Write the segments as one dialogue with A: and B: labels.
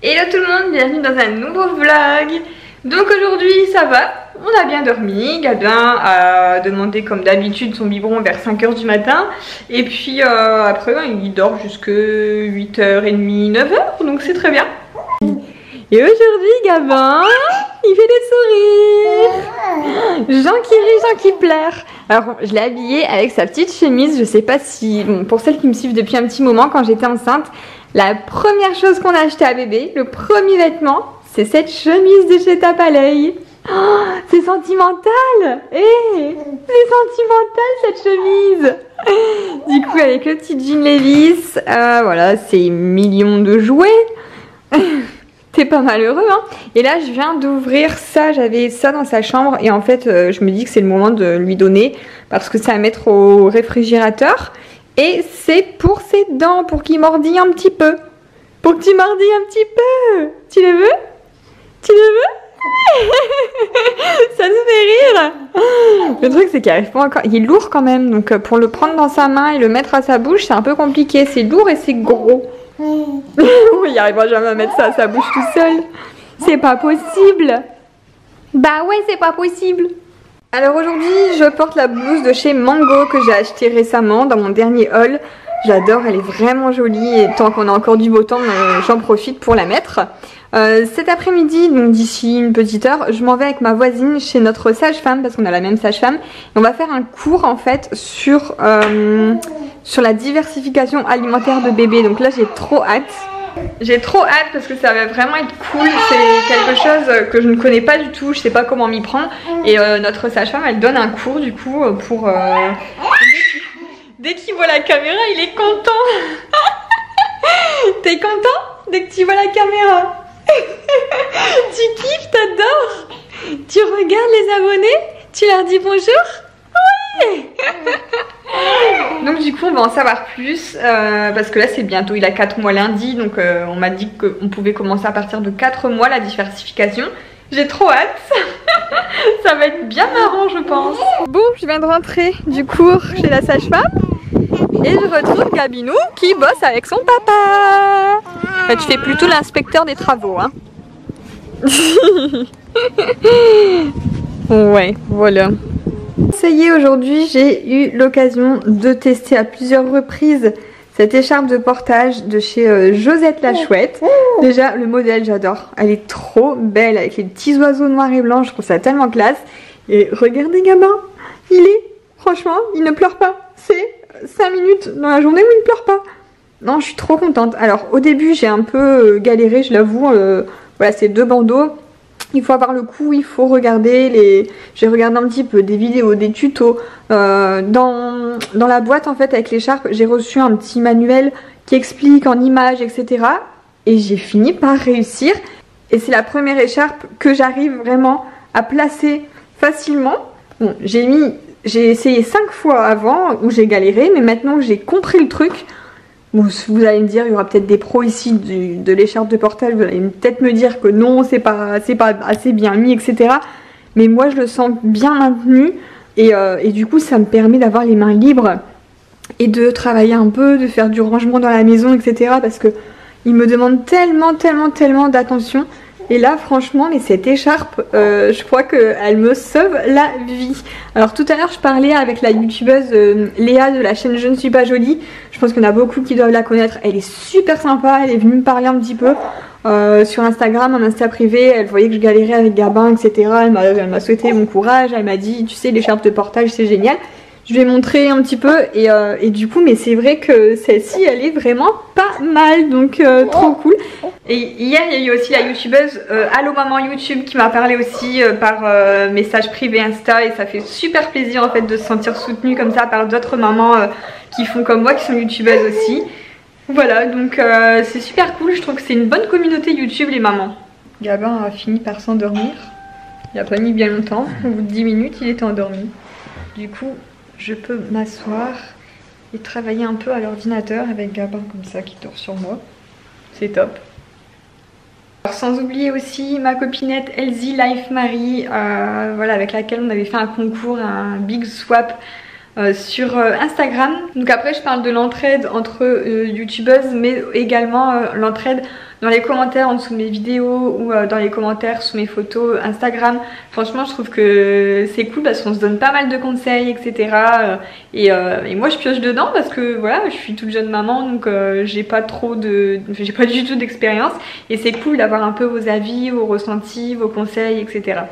A: Hello tout le monde, bienvenue dans un nouveau vlog. Donc aujourd'hui ça va, on a bien dormi. Gabin a demandé comme d'habitude son biberon vers 5 h du matin. Et puis après il dort jusque 8 h 30, 9 h, donc c'est très bien. Et aujourd'hui Gabin, il fait des sourires. Jean qui rit, Jean qui pleure. Alors je l'ai habillé avec sa petite chemise. Je sais pas si, bon, pour celles qui me suivent depuis un petit moment, quand j'étais enceinte, la première chose qu'on a acheté à bébé, le premier vêtement, c'est cette chemise de chez Tapalay. Oh, c'est sentimental. C'est sentimental cette chemise. Du coup avec le petit jean Levi's, voilà, c'est millions de jouets. T'es pas malheureux, hein. Et là je viens d'ouvrir ça, j'avais ça dans sa chambre et en fait je me dis que c'est le moment de lui donner parce que c'est à mettre au réfrigérateur. Et c'est pour ses dents, pour qu'il mordille un petit peu. Pour que tu mordilles un petit peu. Tu le veux? Tu le veux? Ça te fait rire. Le truc c'est qu'il arrive pas encore. Il est lourd quand même, donc pour le prendre dans sa main et le mettre à sa bouche, c'est un peu compliqué. C'est lourd et c'est gros. Il arrivera jamais à mettre ça à sa bouche tout seul. C'est pas possible. Bah ouais, c'est pas possible. Alors aujourd'hui je porte la blouse de chez Mango que j'ai acheté récemment dans mon dernier haul. J'adore, elle est vraiment jolie et tant qu'on a encore du beau temps, j'en profite pour la mettre. Cet après-midi, donc d'ici une petite heure, je m'en vais avec ma voisine chez notre sage-femme parce qu'on a la même sage-femme. On va faire un cours en fait sur la diversification alimentaire de bébé. Donc là j'ai trop hâte. J'ai trop hâte parce que ça va vraiment être cool. C'est quelque chose que je ne connais pas du tout. Je sais pas comment m'y prendre. Et notre sage-femme elle donne un cours du coup pour... Dès qu'il voit la caméra il est content. T'es content dès que tu vois la caméra? Tu kiffes, t'adores. Tu regardes les abonnés, tu leur dis bonjour. Oui. Donc du coup on va en savoir plus parce que là c'est bientôt, il a 4 mois lundi, donc on m'a dit qu'on pouvait commencer à partir de 4 mois la diversification. J'ai trop hâte. Ça va être bien marrant je pense. Bon, je viens de rentrer du cours chez la sage-femme et je retrouve Gabinou qui bosse avec son papa. Tu fais plutôt l'inspecteur des travaux, hein. Ouais, voilà. Ça y est, aujourd'hui j'ai eu l'occasion de tester à plusieurs reprises cette écharpe de portage de chez Josette la Chouette. Déjà le modèle j'adore, elle est trop belle avec les petits oiseaux noirs et blancs, je trouve ça tellement classe. Et regardez Gabin, franchement il ne pleure pas, c'est 5 minutes dans la journée où il ne pleure pas. Non, je suis trop contente. Alors au début j'ai un peu galéré, je l'avoue, voilà c'est 2 bandeaux. Il faut avoir le coup, il faut regarder j'ai regardé un petit peu des vidéos, des tutos. Dans la boîte en fait avec l'écharpe, j'ai reçu un petit manuel qui explique en images, etc. Et j'ai fini par réussir. Et c'est la première écharpe que j'arrive vraiment à placer facilement. Bon, j'ai essayé 5 fois avant où j'ai galéré, mais maintenant que j'ai compris le truc. Bon, vous allez me dire, il y aura peut-être des pros ici de l'écharpe de portage, vous allez peut-être me dire que non, c'est pas assez bien mis, etc. Mais moi, je le sens bien maintenu et du coup, ça me permet d'avoir les mains libres et de travailler un peu, de faire du rangement dans la maison, etc. Parce que il me demande tellement d'attention. Et là, franchement, mais cette écharpe, je crois qu'elle me sauve la vie. Alors tout à l'heure, je parlais avec la youtubeuse Léa de la chaîne Je ne suis pas jolie. Je pense qu'il y en a beaucoup qui doivent la connaître. Elle est super sympa, elle est venue me parler un petit peu sur Instagram, en Insta privé. Elle voyait que je galérais avec Gabin, etc. Elle m'a souhaité bon courage, elle m'a dit, tu sais, l'écharpe de portage, c'est génial. Je lui ai montré un petit peu et du coup, mais c'est vrai que celle-ci, elle est vraiment pas mal, donc trop cool. Et hier, il y a eu aussi la youtubeuse Allo Maman YouTube qui m'a parlé aussi par message privé Insta et ça fait super plaisir en fait de se sentir soutenue comme ça par d'autres mamans qui font comme moi, qui sont youtubeuses aussi. Voilà, donc c'est super cool, je trouve que c'est une bonne communauté YouTube les mamans. Gabin a fini par s'endormir, il a pas mis bien longtemps, au bout de 10 minutes il était endormi. Du coup, je peux m'asseoir et travailler un peu à l'ordinateur avec Gabin comme ça qui dort sur moi. C'est top. Alors, sans oublier aussi ma copinette Elsie Life Marie, voilà, avec laquelle on avait fait un concours, un big swap sur Instagram. Donc après je parle de l'entraide entre youtubeuses, mais également l'entraide dans les commentaires en dessous de mes vidéos ou dans les commentaires sous mes photos Instagram. Franchement je trouve que c'est cool parce qu'on se donne pas mal de conseils, etc. Et moi je pioche dedans parce que voilà, je suis toute jeune maman, donc j'ai pas du tout d'expérience, et c'est cool d'avoir un peu vos avis, vos ressentis, vos conseils, etc.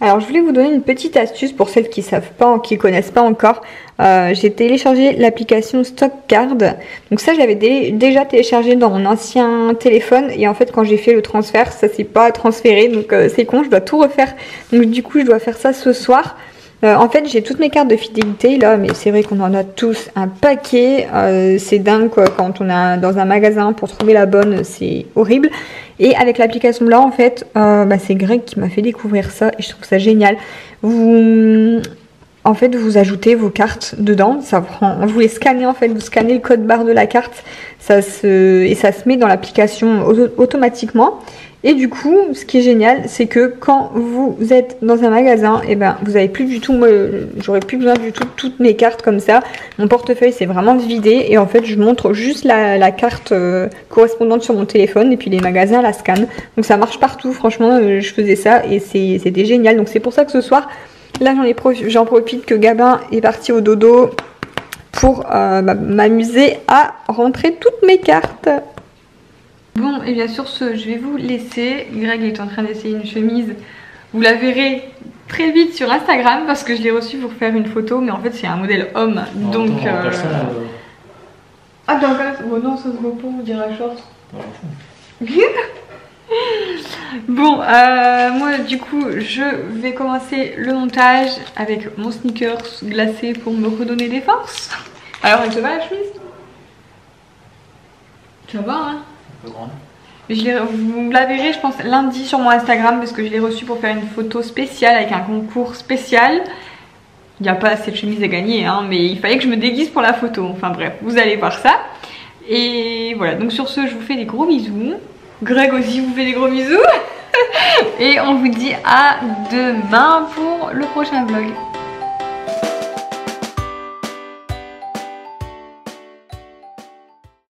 A: Alors je voulais vous donner une petite astuce pour celles qui savent pas, qui connaissent pas encore. J'ai téléchargé l'application StockCard. Donc ça je l'avais déjà téléchargé dans mon ancien téléphone, et en fait quand j'ai fait le transfert ça s'est pas transféré, donc c'est con, je dois tout refaire. Donc du coup je dois faire ça ce soir. En fait j'ai toutes mes cartes de fidélité là, mais c'est vrai qu'on en a tous un paquet. C'est dingue quoi, quand on est dans un magasin pour trouver la bonne, c'est horrible. Et avec l'application là en fait, c'est Greg qui m'a fait découvrir ça et je trouve ça génial. Vous ajoutez vos cartes dedans, vous les scannez en fait, vous scannez le code barre de la carte, et ça se met dans l'application automatiquement. Et du coup, ce qui est génial, c'est que quand vous êtes dans un magasin, vous avez plus du tout, moi j'aurais plus besoin du tout de toutes mes cartes comme ça. Mon portefeuille c'est vraiment vidé, et en fait je montre juste la carte correspondante sur mon téléphone, et puis les magasins la scannent. Donc ça marche partout, franchement je faisais ça et c'était génial. Donc c'est pour ça que ce soir, là j'en profite que Gabin est parti au dodo pour m'amuser à rentrer toutes mes cartes. Bon, et bien sur ce, je vais vous laisser. Greg est en train d'essayer une chemise. Vous la verrez très vite sur Instagram parce que je l'ai reçue pour faire une photo, mais en fait c'est un modèle homme. Non, donc. Ah, donc bon, non, ça se voit pas, on dirait short. Bon, moi du coup, je vais commencer le montage avec mon sneakers glacé pour me redonner des forces. Alors, elle te va la chemise? Ça va, hein? Vous la verrez je pense lundi sur mon Instagram parce que je l'ai reçue pour faire une photo spéciale avec un concours spécial. Il n'y a pas assez de chemise à gagner hein, mais il fallait que je me déguise pour la photo. Enfin bref, vous allez voir ça. Et voilà, donc sur ce je vous fais des gros bisous. Greg aussi vous fait des gros bisous. Et on vous dit à demain pour le prochain vlog.